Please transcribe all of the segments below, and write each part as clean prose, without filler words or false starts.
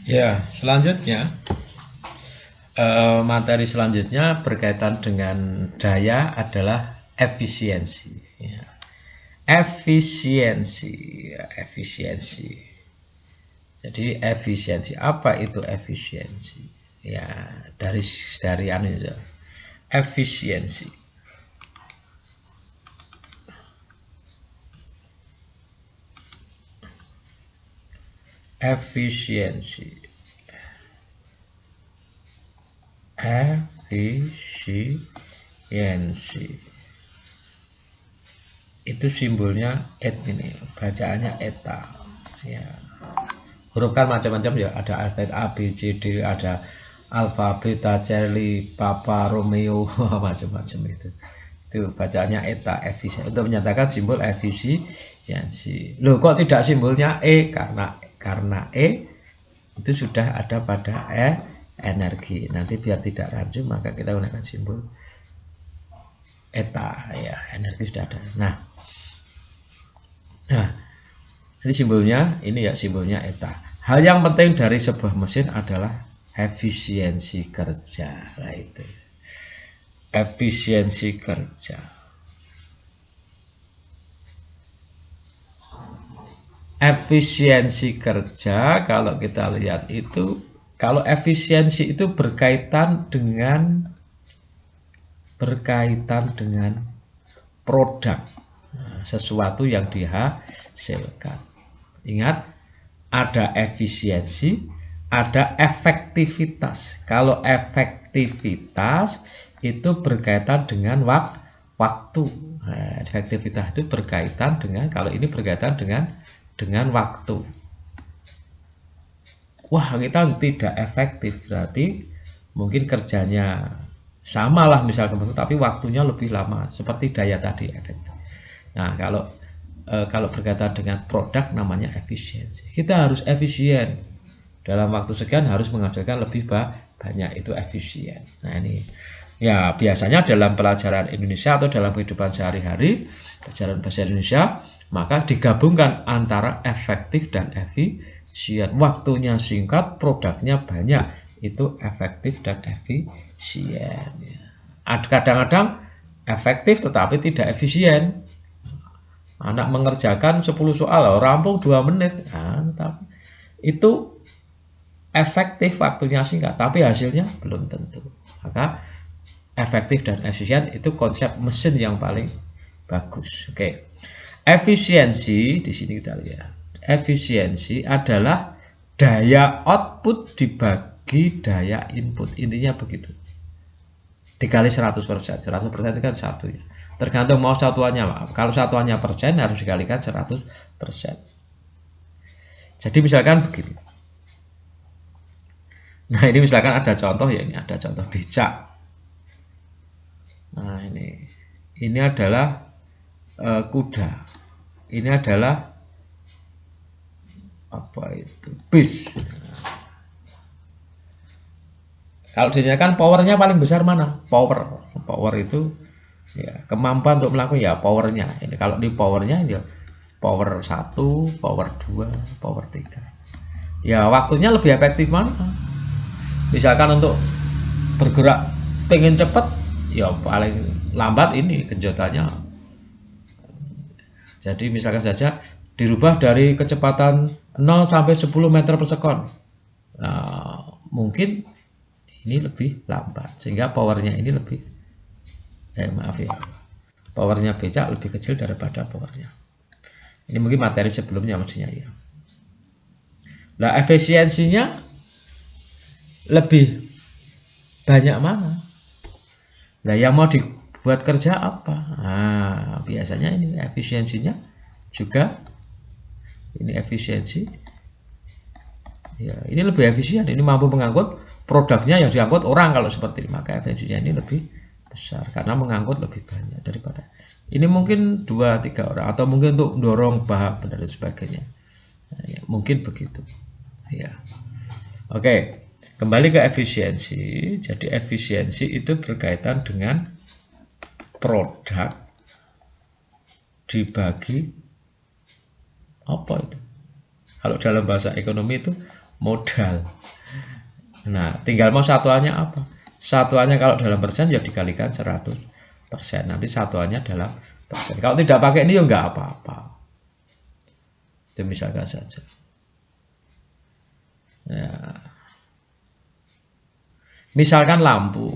Ya, selanjutnya materi selanjutnya berkaitan dengan daya adalah efisiensi. Ya. Efisiensi, ya, efisiensi. Jadi efisiensi apa itu efisiensi? Ya, dari anu ya. Efisiensi. Efisiensi. Efisiensi. Itu simbolnya et ini, bacaannya eta. Ya. Huruf kan macam-macam ya, ada alfabet A, B, C, D, ada alfa, beta, Charlie, Papa, Romeo, macam-macam itu. Itu bacaannya eta, efisiensi. Untuk menyatakan simbol efisiensi. Loh, kok tidak simbolnya E? Karena E itu sudah ada pada energi. Nanti biar tidak rancu maka kita gunakan simbol eta, ya, energi sudah ada. Nah, ini simbolnya, ini ya simbolnya eta. Hal yang penting dari sebuah mesin adalah efisiensi kerja. Nah, itu. Efisiensi kerja. Efisiensi kerja kalau kita lihat itu, kalau efisiensi itu berkaitan dengan produk, sesuatu yang dihasilkan. Ingat, ada efisiensi, ada efektivitas. Kalau efektivitas itu berkaitan dengan waktu. Nah, efektivitas itu berkaitan dengan, kalau ini berkaitan dengan waktu. Wah, kita tidak efektif, berarti mungkin kerjanya sama lah misalkan, tapi waktunya lebih lama, seperti daya tadi efektif. Nah, kalau berkaitan dengan produk namanya efisiensi. Kita harus efisien. Dalam waktu sekian harus menghasilkan lebih banyak, itu efisien. Nah, ini ya biasanya dalam pelajaran Indonesia atau dalam kehidupan sehari-hari, pelajaran bahasa Indonesia, maka digabungkan antara efektif dan efisien. Waktunya singkat, produknya banyak, itu efektif dan efisien. Kadang-kadang efektif tetapi tidak efisien. Anak mengerjakan 10 soal, rampung 2 menit. Nah, tapi itu efektif, waktunya singkat, tapi hasilnya belum tentu. Maka efektif dan efisien itu konsep mesin yang paling bagus. Oke. Efisiensi di sini kita lihat. Efisiensi adalah daya output dibagi daya input. Intinya begitu. Dikali 100%. 100% itu kan satu ya. Tergantung mau satuannya, maaf. Kalau satuannya persen harus dikalikan 100%. Jadi misalkan begini. Nah, ini misalkan ada contoh ya, ini ada contoh becak. Nah, ini adalah kuda. Ini adalah apa itu? Bis. Kalau ditanyakan powernya paling besar mana? Power itu ya kemampuan untuk melakukan ya powernya. Ini kalau di powernya ya power 1, power 2, power 3. Ya waktunya lebih efektif mana? Misalkan untuk bergerak pengen cepat, ya paling lambat ini genjotannya. Jadi misalkan saja dirubah dari kecepatan 0 sampai 10 meter per sekon. Nah, mungkin ini lebih lambat sehingga powernya ini lebih maaf ya, powernya becak lebih kecil daripada powernya. Ini mungkin materi sebelumnya maksudnya ya. Nah, efisiensinya lebih banyak mana? Nah, yang mau dibuat kerja apa? Nah, biasanya ini efisiensinya juga, ini efisiensi. Ya, ini lebih efisien. Ini mampu mengangkut produknya yang diangkut orang kalau seperti ini. Maka efisiensinya ini lebih besar karena mengangkut lebih banyak daripada ini mungkin 2-3 orang, atau mungkin untuk dorong bahan dan sebagainya. Nah, ya, mungkin begitu. Ya. Oke. Kembali ke efisiensi. Jadi efisiensi itu berkaitan dengan produk dibagi apa itu? Kalau dalam bahasa ekonomi itu modal. Nah, tinggal mau satuannya apa? Satuannya kalau dalam persen ya dikalikan 100%. Nanti satuannya dalam persen. Kalau tidak pakai ini ya nggak apa-apa. Itu misalkan saja. Ya. Misalkan lampu.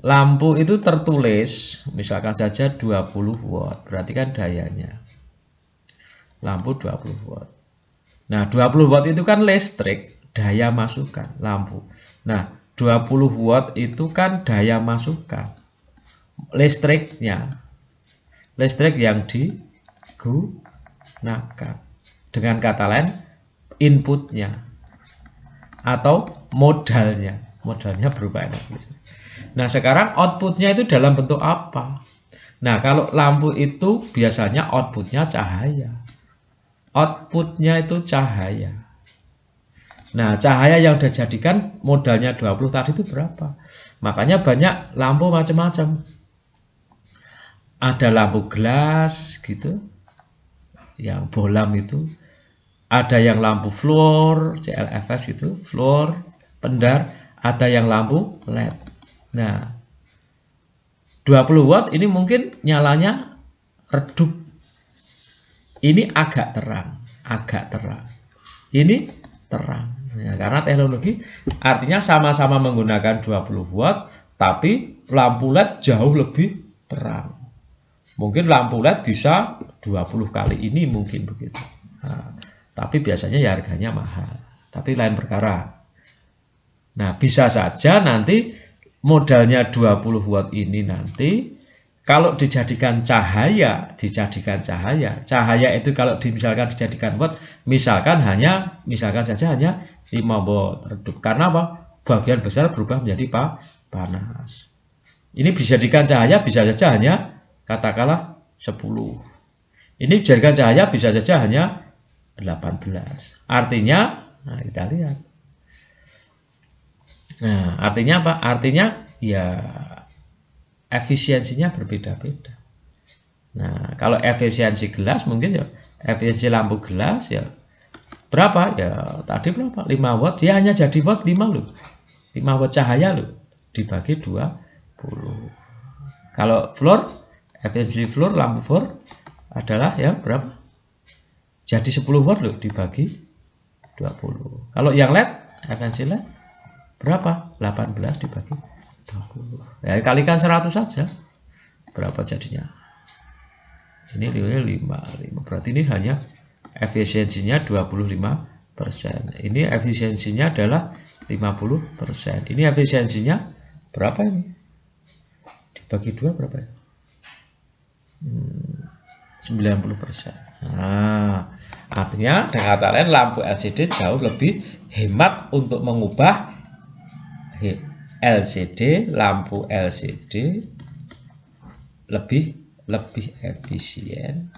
Lampu itu tertulis misalkan saja 20 watt, berarti kan dayanya. Lampu 20 watt. Nah, 20 watt itu kan listrik, daya masukan lampu. Nah, 20 watt itu kan daya masukan. Listriknya. Listrik yang digunakan. Dengan kata lain, inputnya atau modalnya. Modalnya berupa energi listrik. Nah, sekarang outputnya itu dalam bentuk apa? Nah, kalau lampu itu biasanya outputnya cahaya. Outputnya itu cahaya. Nah, cahaya yang udah jadikan modalnya 20 tadi itu berapa? Makanya banyak lampu macam-macam. Ada lampu gelas gitu, yang bolam itu. Ada yang lampu fluor, CLFS itu, fluor, pendar. Ada yang lampu LED. Nah, 20 watt ini mungkin nyalanya redup. Ini agak terang. Ini terang. Ya, karena teknologi artinya sama-sama menggunakan 20 watt, tapi lampu LED jauh lebih terang. Mungkin lampu LED bisa 20 kali ini mungkin begitu. Nah, tapi biasanya ya harganya mahal. Tapi lain perkara. Nah, bisa saja nanti modalnya 20 watt ini nanti kalau dijadikan cahaya itu kalau misalkan dijadikan watt, misalkan saja hanya 5 watt redup. Karena apa? Bagian besar berubah menjadi panas. Ini dijadikan cahaya bisa saja hanya katakanlah 10. Ini dijadikan cahaya bisa saja hanya 18. Artinya, nah kita lihat. Nah, artinya apa? Artinya ya efisiensinya berbeda-beda. Nah, kalau efisiensi gelas mungkin ya efisiensi lampu gelas ya berapa? Ya tadi berapa? 5 watt, dia hanya jadi watt 5 loh. 5 watt cahaya loh dibagi 20. Kalau fluor, efisiensi fluor, lampu fluor adalah ya berapa? Jadi 10 watt loh dibagi 20. Kalau yang LED, efisiensi LED berapa? 18 dibagi 20. Ya kalikan 100 saja. Berapa jadinya? Ini 5. Berarti ini hanya efisiensinya 25%. Ini efisiensinya adalah 50%. Ini efisiensinya berapa ini? Dibagi 2 berapa ya? 90%. Nah, artinya dengan kata lain lampu LCD jauh lebih hemat untuk mengubah lampu LCD lebih efisien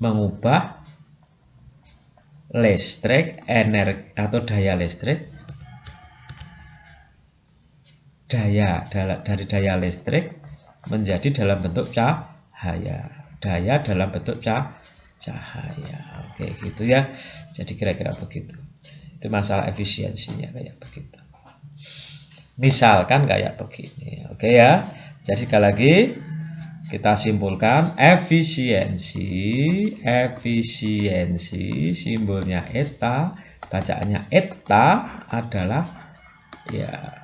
mengubah listrik energi atau daya listrik dari daya listrik menjadi dalam bentuk cahaya. Daya dalam bentuk cahaya. Oke, gitu ya. Jadi kira-kira begitu. Itu masalah efisiensinya kayak begitu. Misalkan kayak begini. Oke ya. Jadi sekali lagi kita simpulkan efisiensi simbolnya eta, bacaannya eta adalah ya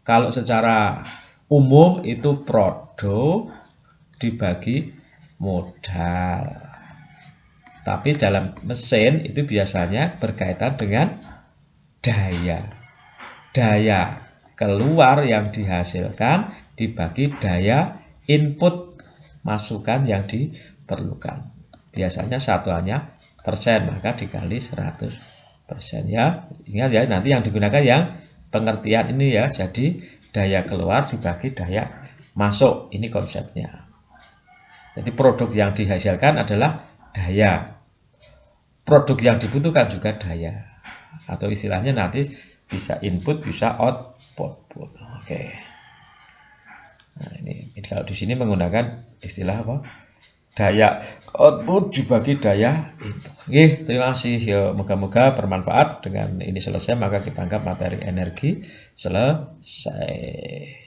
kalau secara umum itu produk dibagi modal. Tapi dalam mesin itu biasanya berkaitan dengan daya. Daya keluar yang dihasilkan dibagi daya input masukan yang diperlukan. Biasanya satuannya persen, maka dikali 100% ya. Ingat ya, nanti yang digunakan yang pengertian ini ya. Jadi daya keluar dibagi daya masuk. Ini konsepnya. Jadi produk yang dihasilkan adalah daya. Produk yang dibutuhkan juga daya. Atau istilahnya nanti bisa input, bisa output. Oke. Nah, ini kalau di sini menggunakan istilah apa? daya output dibagi daya input. Oke, terima kasih. Ya, moga-moga bermanfaat. Dengan ini selesai, maka kita anggap materi energi selesai.